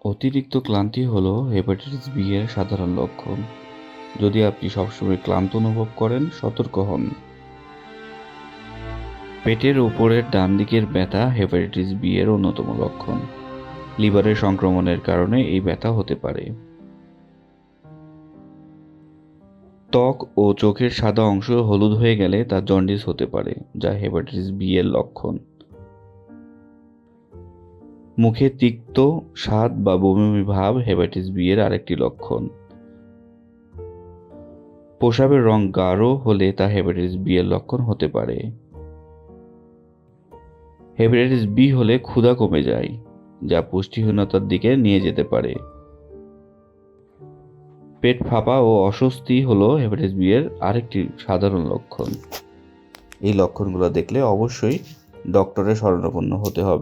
অতিরিক্ত ক্লান্তি হলো হেপাটাইটিস বি এর সাধারণ লক্ষণ। যদি আপনি সবসময় ক্লান্ত অনুভব করেন, সতর্ক হন। পেটের উপরের ডান দিকের ব্যথা হেপাটাইটিস বি এর অন্যতম লক্ষণ। লিভারের সংক্রমণের কারণে এই ব্যথা হতে পারে। ত্বক ও চোখের সাদা অংশ হলুদ হয়ে গেলে তা জন্ডিস হতে পারে, যা হেপাটাইটিস বি এর লক্ষণ। মুখে তিক্ত স্বাদ বা বমি বমি ভাব হেপাটাইটিস বি এর আরেকটি লক্ষণ। প্রস্রাবের রং গাঢ় হলে তা হেপাটাইটিস বি এর লক্ষণ হতে পারে। হেপাটাইটিস বি হলে ক্ষুধা কমে যায়, যা পুষ্টিহীনতার দিকে নিয়ে যেতে পারে। পেট ফাঁপা ও অস্বস্তি হলো হেপাটাইটিস বি এর আরেকটি সাধারণ লক্ষণ। এই লক্ষণগুলো দেখলে অবশ্যই ডক্টরের শরণাপন্ন হতে হবে।